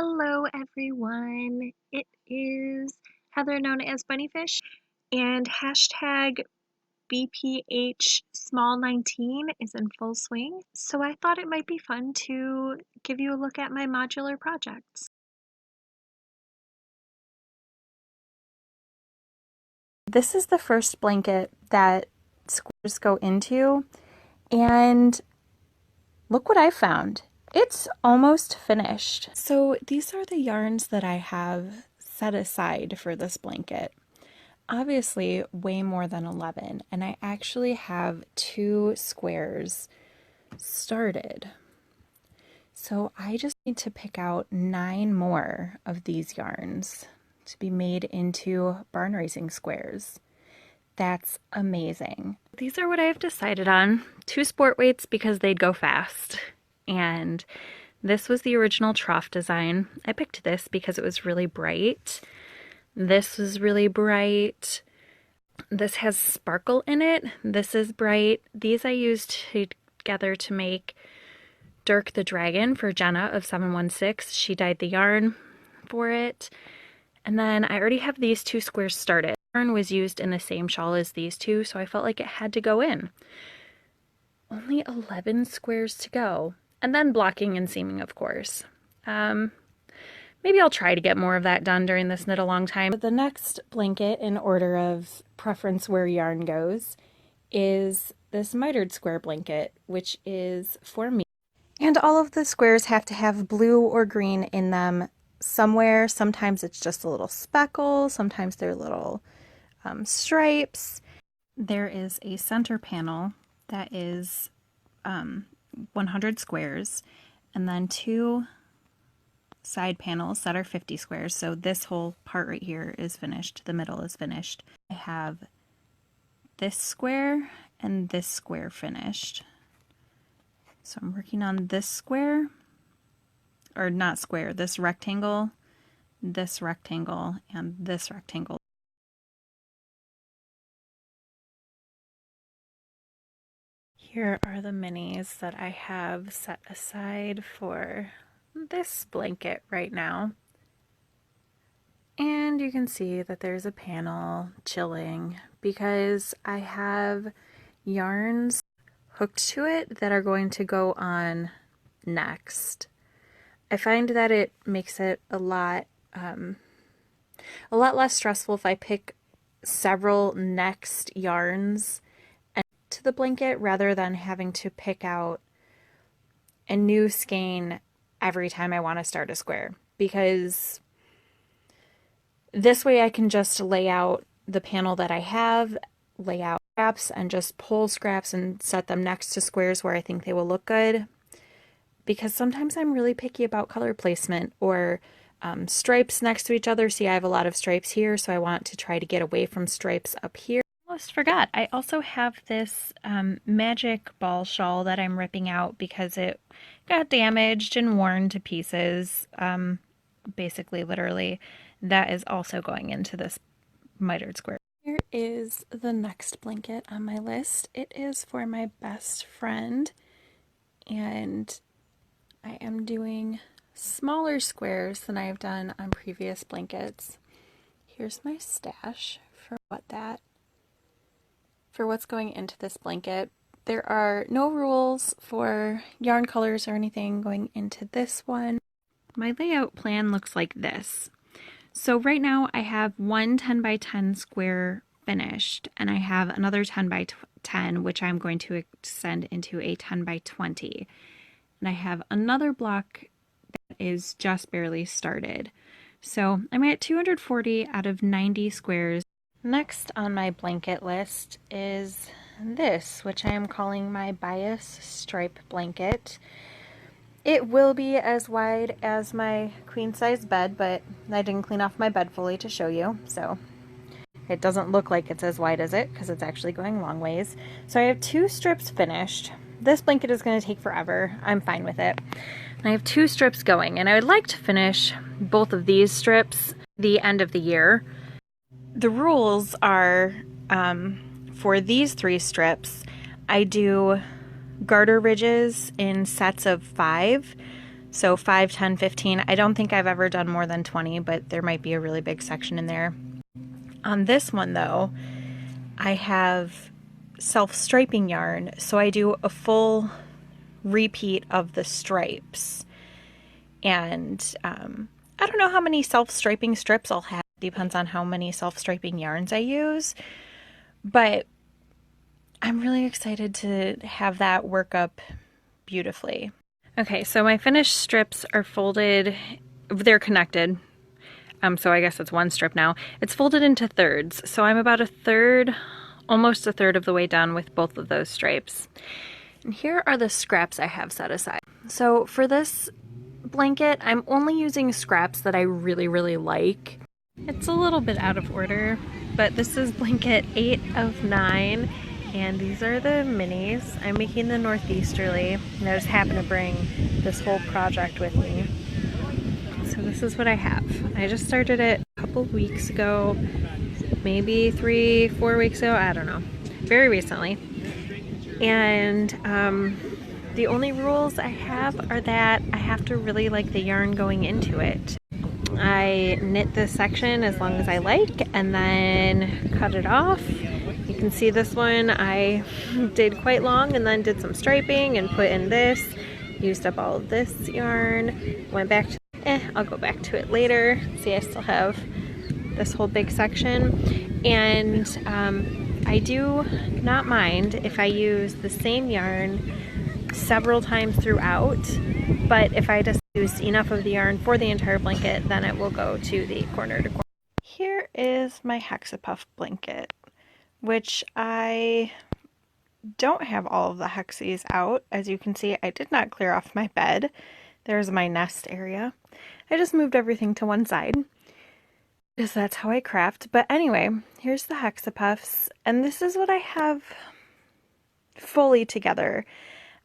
Hello everyone, it is Heather known as BunniPhish and hashtag BPH small 19 is in full swing, so I thought it might be fun to give you a look at my modular projects. This is the first blanket that squares go into, and look what I found. It's almost finished. So these are the yarns that I have set aside for this blanket. Obviously way more than 11, and I actually have 2 squares started. So I just need to pick out 9 more of these yarns to be made into barn raising squares. That's amazing. These are what I've decided on. 2 sport weights because they'd go fast. And this was the original trough design. I picked this because it was really bright. This was really bright. This has sparkle in it. This is bright. These I used together to make Dirk the Dragon for Jenna of 716. She dyed the yarn for it. And then I already have these 2 squares started. Yarn was used in the same shawl as these 2, so I felt like it had to go in. Only 11 squares to go. And then blocking and seaming, of course. Maybe I'll try to get more of that done during this knit along time. The next blanket in order of preference where yarn goes is this mitered square blanket, which is for me. And all of the squares have to have blue or green in them somewhere. Sometimes it's just a little speckle, sometimes they're little stripes. There is a center panel that is 100 squares, and then 2 side panels that are 50 squares. So this whole part right here is finished. The middle is finished. I have this square and this square finished. So I'm working on this square, or not square, this rectangle, and this rectangle. Here are the minis that I have set aside for this blanket right now. And you can see that there's a panel chilling because I have yarns hooked to it that are going to go on next. I find that it makes it a lot less stressful if I pick several next yarns to the blanket rather than having to pick out a new skein every time I want to start a square, because this way I can just lay out the panel that I have, lay out scraps, and just pull scraps and set them next to squares where I think they will look good. Because sometimes I'm really picky about color placement or stripes next to each other. See, I have a lot of stripes here, so I want to try to get away from stripes up here. Almost forgot. I also have this magic ball shawl that I'm ripping out because it got damaged and worn to pieces, basically, literally. That is also going into this mitered square. Here is the next blanket on my list. It is for my best friend, and I am doing smaller squares than I've done on previous blankets. Here's my stash for what's going into this blanket. There are no rules for yarn colors or anything going into this one. My layout plan looks like this. So right now I have one 10 by 10 square finished, and I have another 10 by 10 which I'm going to extend into a 10 by 20. And I have another block that is just barely started. So I'm at 240 out of 90 squares. Next on my blanket list is this, which I am calling my bias stripe blanket. It will be as wide as my queen size bed, but I didn't clean off my bed fully to show you, so it doesn't look like it's as wide as it because it's actually going long ways. So I have 2 strips finished. This blanket is going to take forever. I'm fine with it. And I have 2 strips going, and I would like to finish both of these strips the end of the year. The rules are, for these 3 strips, I do garter ridges in sets of 5. So 5, 10, 15. I don't think I've ever done more than 20, but there might be a really big section in there. On this one though, I have self-striping yarn, so I do a full repeat of the stripes. And I don't know how many self-striping strips I'll have. Depends on how many self-striping yarns I use. But I'm really excited to have that work up beautifully. Okay, so my finished strips are folded. They're connected. So I guess it's one strip now. It's folded into thirds. So I'm about a third, almost a third of the way done with both of those stripes. And here are the scraps I have set aside. So for this blanket, I'm only using scraps that I really, really like. It's a little bit out of order, but this is blanket 8 of 9, and these are the minis. I'm making the northeasterly, and I just happen to bring this whole project with me. So this is what I have. I just started it a couple weeks ago, maybe 3-4 weeks ago, I don't know, very recently. And the only rules I have are that I have to really like the yarn going into it. I knit this section as long as I like and then cut it off. You can see this one I did quite long and then did some striping and put in this. Used up all of this yarn. Went back to, I'll go back to it later. See, I still have this whole big section. And I do not mind if I use the same yarn several times throughout, but if I just use enough of the yarn for the entire blanket, then it will go to the corner to corner. Here is my Hexapuff blanket, which I don't have all of the hexies out. As you can see, I did not clear off my bed. There's my nest area. I just moved everything to one side because that's how I craft. But anyway, here's the Hexapuffs, and this is what I have fully together.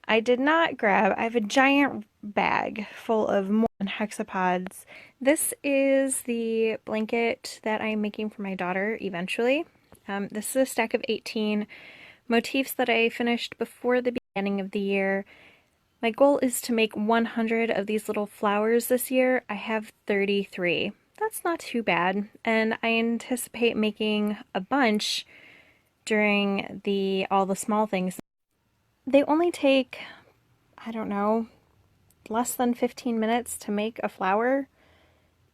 I did not grab, I have a giant bag full of more hexapods. This is the blanket that I'm making for my daughter eventually. This is a stack of 18 motifs that I finished before the beginning of the year. My goal is to make 100 of these little flowers this year. I have 33. That's not too bad, and I anticipate making a bunch during all the small things. They only take, I don't know, less than 15 minutes to make a flower,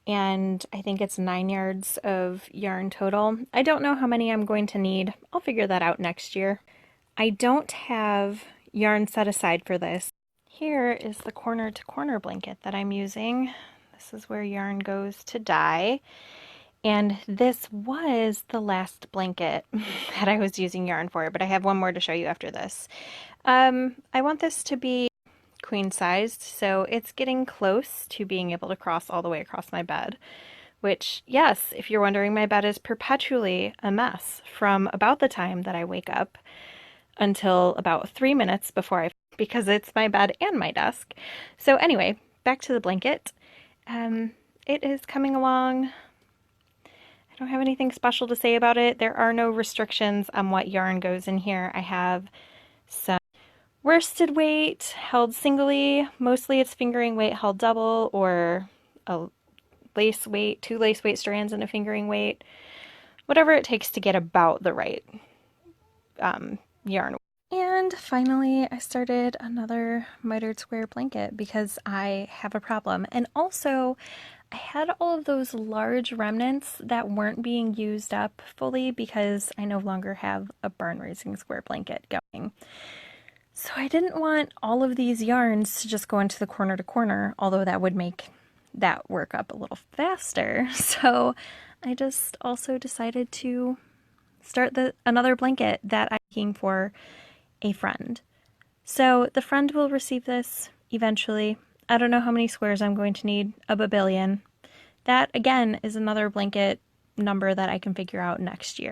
and I think it's 9 yards of yarn total. I don't know how many I'm going to need. I'll figure that out next year. I don't have yarn set aside for this. Here is the corner to corner blanket that I'm using. This is where yarn goes to dye. And this was the last blanket that I was using yarn for, but I have one more to show you after this. I want this to be queen sized, so it's getting close to being able to cross all the way across my bed, which, yes, if you're wondering, my bed is perpetually a mess from about the time that I wake up until about 3 minutes before because it's my bed and my desk. So anyway, back to the blanket. It is coming along. I don't have anything special to say about it. There are no restrictions on what yarn goes in here. I have some worsted weight held singly. Mostly it's fingering weight held double, or a lace weight, 2 lace weight strands and a fingering weight. Whatever it takes to get about the right yarn. And finally, I started another mitered square blanket because I have a problem. And also, I had all of those large remnants that weren't being used up fully because I no longer have a barn raising square blanket going. So I didn't want all of these yarns to just go into the corner to corner, although that would make that work up a little faster. So I just also decided to start another blanket that I'm making for a friend. So the friend will receive this eventually. I don't know how many squares I'm going to need, a babillion. That, again, is another blanket number that I can figure out next year.